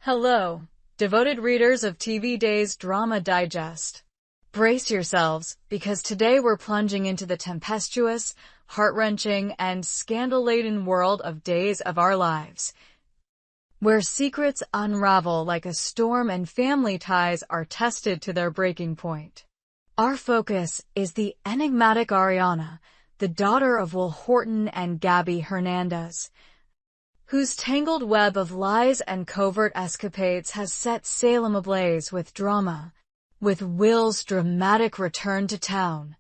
Hello, devoted readers of TV Day's Drama Digest. Brace yourselves, because today we're plunging into the tempestuous, heart-wrenching, and scandal-laden world of Days of Our Lives, where secrets unravel like a storm and family ties are tested to their breaking point. Our focus is the enigmatic Ariana, the daughter of Will Horton and Gabi Hernandez, whose tangled web of lies and covert escapades has set Salem ablaze with drama, with Will's dramatic return to town.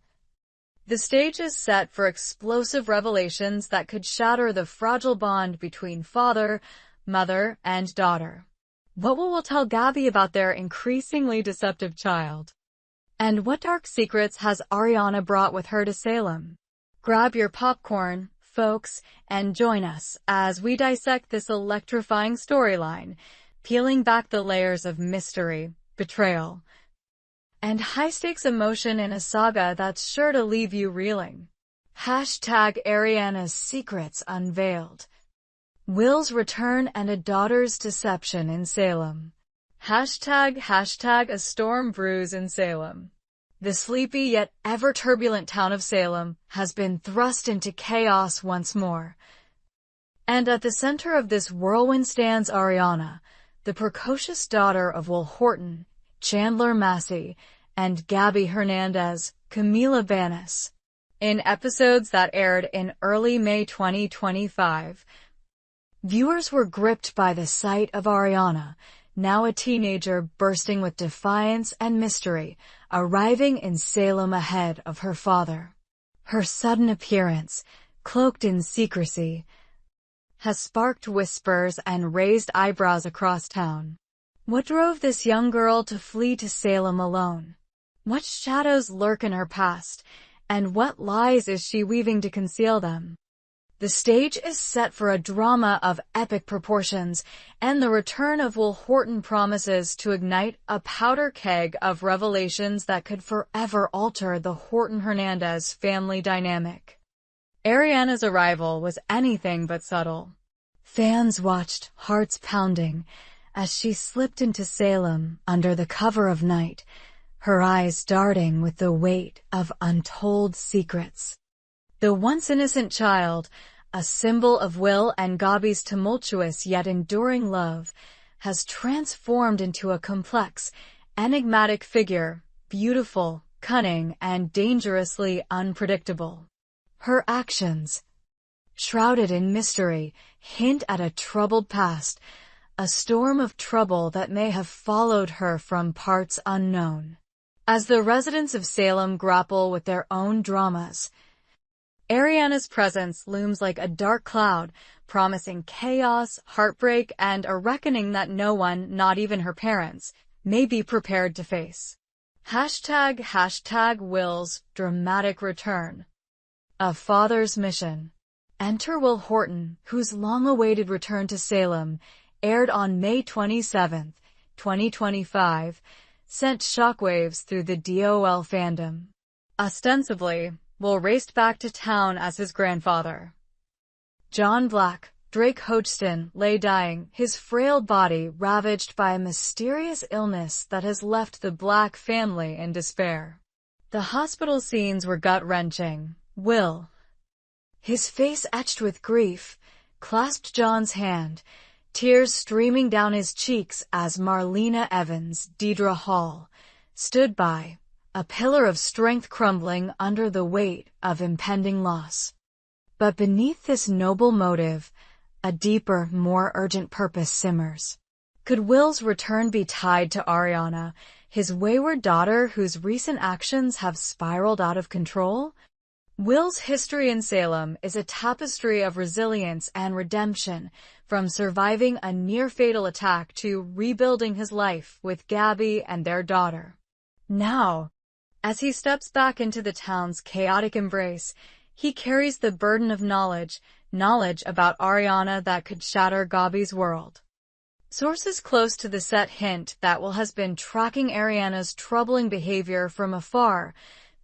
The stage is set for explosive revelations that could shatter the fragile bond between father, mother, and daughter. What will Will tell Gabi about their increasingly deceptive child? And what dark secrets has Ariana brought with her to Salem? Grab your popcorn, folks, and join us as we dissect this electrifying storyline, peeling back the layers of mystery, betrayal, and high-stakes emotion in a saga that's sure to leave you reeling. #Ariana's Secrets Unveiled. Will's return and a daughter's deception in Salem. #A storm brews in Salem. The sleepy yet ever-turbulent town of Salem has been thrust into chaos once more. And at the center of this whirlwind stands Ariana, the precocious daughter of Will Horton, Chandler Massey, and Gabi Hernandez, Camila Banis. In episodes that aired in early May 2025, viewers were gripped by the sight of Ariana, now a teenager bursting with defiance and mystery, arriving in Salem ahead of her father. Her sudden appearance, cloaked in secrecy, has sparked whispers and raised eyebrows across town. What drove this young girl to flee to Salem alone? What shadows lurk in her past, and what lies is she weaving to conceal them? The stage is set for a drama of epic proportions, and the return of Will Horton promises to ignite a powder keg of revelations that could forever alter the Horton-Hernandez family dynamic. Ariana's arrival was anything but subtle. Fans watched, hearts pounding, as she slipped into Salem under the cover of night, her eyes darting with the weight of untold secrets. The once innocent child, a symbol of Will and Gabi's tumultuous yet enduring love, has transformed into a complex, enigmatic figure, beautiful, cunning, and dangerously unpredictable. Her actions, shrouded in mystery, hint at a troubled past, a storm of trouble that may have followed her from parts unknown. As the residents of Salem grapple with their own dramas, Ariana's presence looms like a dark cloud, promising chaos, heartbreak, and a reckoning that no one, not even her parents, may be prepared to face. #Will's dramatic return. A father's mission. Enter Will Horton, whose long-awaited return to Salem, aired on May 27, 2025, sent shockwaves through the DOL fandom. Ostensibly, Will raced back to town as his grandfather, John Black, Drake Hodgson, lay dying, his frail body ravaged by a mysterious illness that has left the Black family in despair. The hospital scenes were gut-wrenching. Will, his face etched with grief, clasped John's hand, tears streaming down his cheeks as Marlena Evans, Deidre Hall, stood by, a pillar of strength crumbling under the weight of impending loss. But beneath this noble motive, a deeper, more urgent purpose simmers. Could Will's return be tied to Ariana, his wayward daughter whose recent actions have spiraled out of control? Will's history in Salem is a tapestry of resilience and redemption, from surviving a near-fatal attack to rebuilding his life with Gabi and their daughter. Now, as he steps back into the town's chaotic embrace, he carries the burden of knowledge about Ariana that could shatter Gabi's world. Sources close to the set hint that Will has been tracking Ariana's troubling behavior from afar,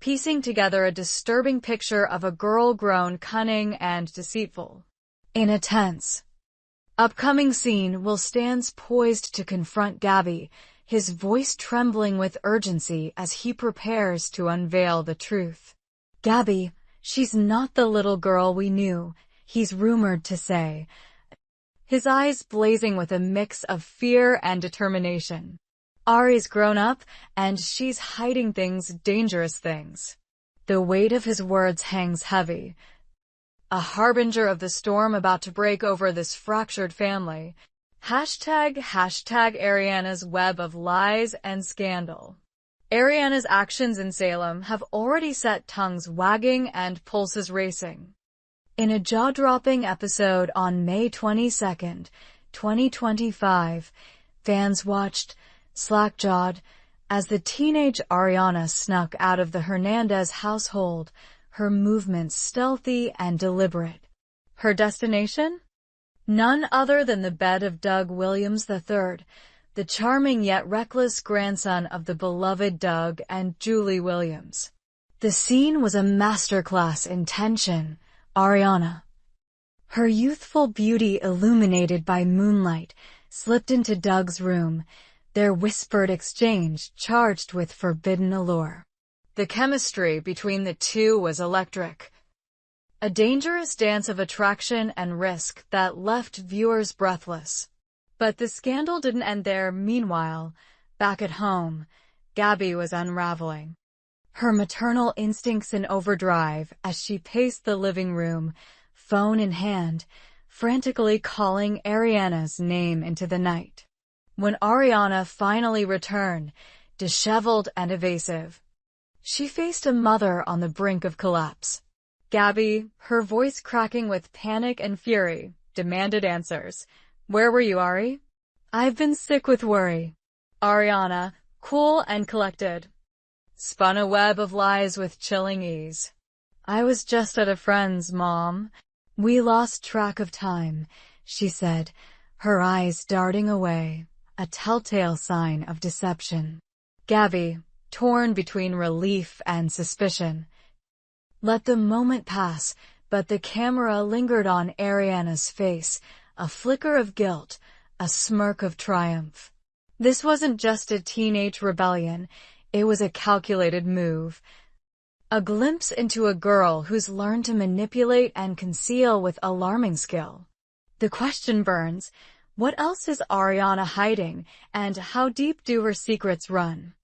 piecing together a disturbing picture of a girl grown cunning and deceitful. In a tense, Upcoming scene, Will stands poised to confront Gabi, his voice trembling with urgency as he prepares to unveil the truth. Gabi, she's not the little girl we knew, he's rumored to say, his eyes blazing with a mix of fear and determination. Ari's grown up, and she's hiding things, dangerous things. The weight of his words hangs heavy, a harbinger of the storm about to break over this fractured family. Hashtag Ariana's web of lies and scandal. Ariana's actions in Salem have already set tongues wagging and pulses racing. In a jaw-dropping episode on May 22, 2025, fans watched, slack-jawed, as the teenage Ariana snuck out of the Hernandez household, her movements stealthy and deliberate. Her destination? None other than the bed of Doug Williams III, the charming yet reckless grandson of the beloved Doug and Julie Williams. The scene was a masterclass in tension. Ariana, her youthful beauty illuminated by moonlight, slipped into Doug's room, their whispered exchange charged with forbidden allure. The chemistry between the two was electric. A dangerous dance of attraction and risk that left viewers breathless. But the scandal didn't end there. Meanwhile, back at home, Gabi was unraveling. Her maternal instincts in overdrive as she paced the living room, phone in hand, frantically calling Ariana's name into the night. When Ariana finally returned, disheveled and evasive, she faced a mother on the brink of collapse. Gabi, her voice cracking with panic and fury, demanded answers. "Where were you, Ari?" "I've been sick with worry." Ariana, cool and collected, spun a web of lies with chilling ease. "I was just at a friend's, Mom. We lost track of time," she said, her eyes darting away, a telltale sign of deception. Gabi, torn between relief and suspicion, let the moment pass, but the camera lingered on Ariana's face, a flicker of guilt, a smirk of triumph. This wasn't just a teenage rebellion, it was a calculated move. A glimpse into a girl who's learned to manipulate and conceal with alarming skill. The question burns, what else is Ariana hiding, and how deep do her secrets run?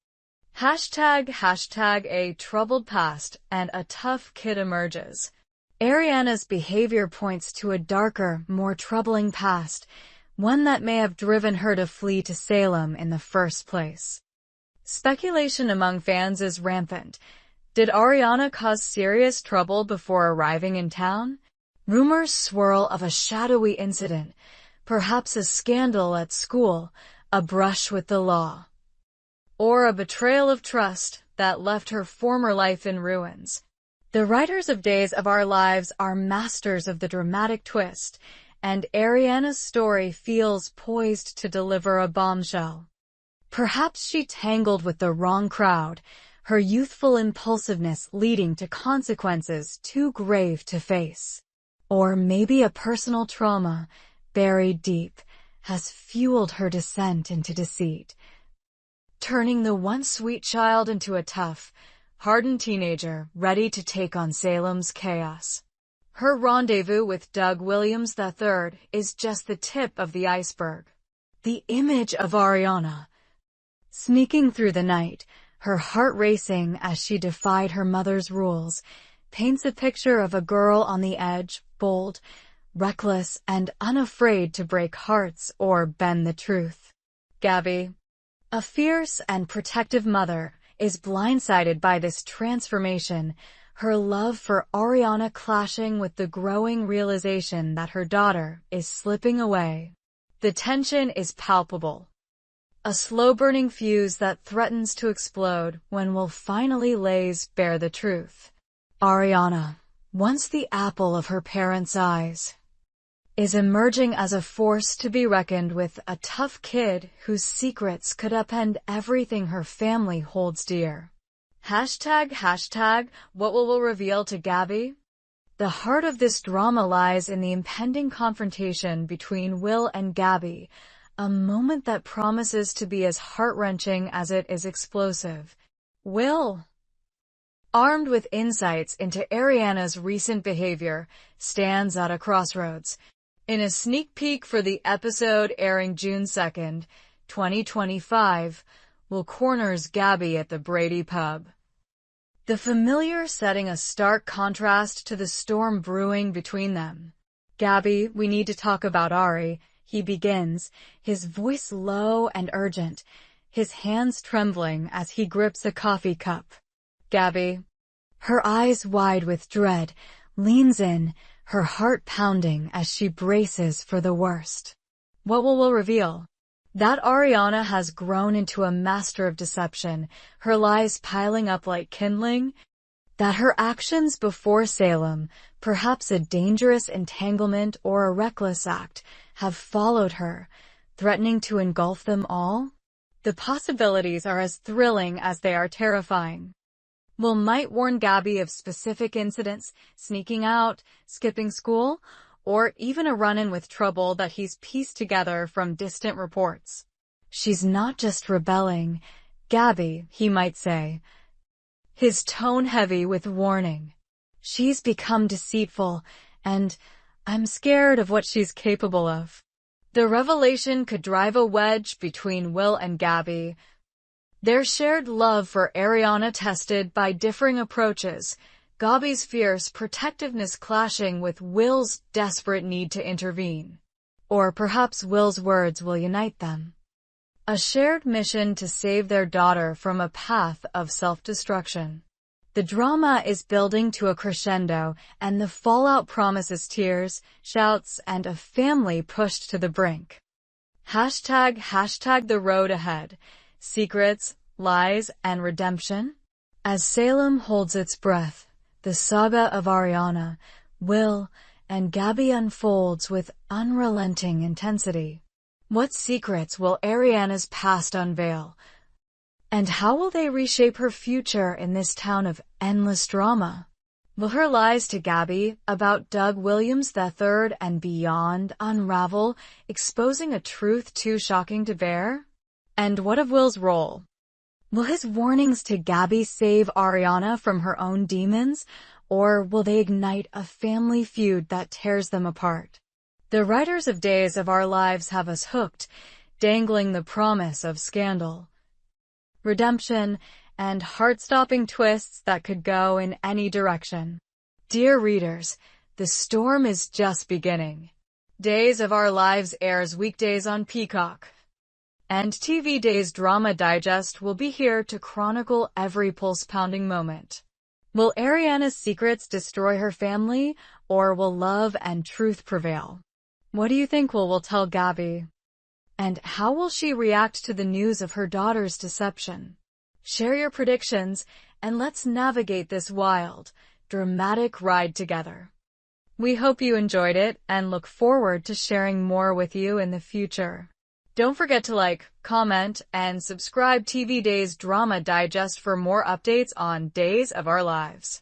Hashtag a troubled past and a tough kid emerges. Ariana's behavior points to a darker, more troubling past, one that may have driven her to flee to Salem in the first place. Speculation among fans is rampant. Did Ariana cause serious trouble before arriving in town? Rumors swirl of a shadowy incident, perhaps a scandal at school, a brush with the law, or a betrayal of trust that left her former life in ruins. The writers of Days of Our Lives are masters of the dramatic twist, and Ariana's story feels poised to deliver a bombshell. Perhaps she tangled with the wrong crowd, her youthful impulsiveness leading to consequences too grave to face. Or maybe a personal trauma, buried deep, has fueled her descent into deceit, turning the once sweet child into a tough, hardened teenager ready to take on Salem's chaos. Her rendezvous with Doug Williams III is just the tip of the iceberg. The image of Ariana, sneaking through the night, her heart racing as she defied her mother's rules, paints a picture of a girl on the edge, bold, reckless, and unafraid to break hearts or bend the truth. Gabi, a fierce and protective mother, is blindsided by this transformation, her love for Ariana clashing with the growing realization that her daughter is slipping away. The tension is palpable, a slow-burning fuse that threatens to explode when Will finally lays bare the truth. Ariana, once the apple of her parents' eyes, is emerging as a force to be reckoned with, a tough kid whose secrets could upend everything her family holds dear. Hashtag what will reveal to Gabi? The heart of this drama lies in the impending confrontation between Will and Gabi, a moment that promises to be as heart-wrenching as it is explosive. Will, armed with insights into Ariana's recent behavior, stands at a crossroads. In a sneak peek for the episode airing June 2nd, 2025, Will corners Gabi at the Brady pub. The familiar setting a stark contrast to the storm brewing between them. "Gabi, we need to talk about Ari," he begins, his voice low and urgent, his hands trembling as he grips a coffee cup. Gabi, her eyes wide with dread, leans in, her heart pounding as she braces for the worst. What will Will reveal? That Ariana has grown into a master of deception, her lies piling up like kindling? That her actions before Salem, perhaps a dangerous entanglement or a reckless act, have followed her, threatening to engulf them all? The possibilities are as thrilling as they are terrifying. Will might warn Gabi of specific incidents, sneaking out, skipping school, or even a run-in with trouble that he's pieced together from distant reports. "She's not just rebelling, Gabi," he might say, his tone heavy with warning. "She's become deceitful, and I'm scared of what she's capable of." The revelation could drive a wedge between Will and Gabi, their shared love for Ariana tested by differing approaches, Gabi's fierce protectiveness clashing with Will's desperate need to intervene. Or perhaps Will's words will unite them. A shared mission to save their daughter from a path of self-destruction. The drama is building to a crescendo, and the fallout promises tears, shouts, and a family pushed to the brink. Hashtag the road ahead. Secrets, lies, and redemption? As Salem holds its breath, the saga of Ariana, Will, and Gabi unfolds with unrelenting intensity. What secrets will Ariana's past unveil? And how will they reshape her future in this town of endless drama? Will her lies to Gabi about Doug Williams III and beyond unravel, exposing a truth too shocking to bear? And what of Will's role? Will his warnings to Gabi save Ariana from her own demons, or will they ignite a family feud that tears them apart? The writers of Days of Our Lives have us hooked, dangling the promise of scandal, redemption, and heart-stopping twists that could go in any direction. Dear readers, the storm is just beginning. Days of Our Lives airs weekdays on Peacock, and TV Days Drama Digest will be here to chronicle every pulse-pounding moment. Will Ariana's secrets destroy her family, or will love and truth prevail? What do you think will tell Gabi? And how will she react to the news of her daughter's deception? Share your predictions, and let's navigate this wild, dramatic ride together. We hope you enjoyed it and look forward to sharing more with you in the future. Don't forget to like, comment, and subscribe TV Days Drama Digest for more updates on Days of Our Lives.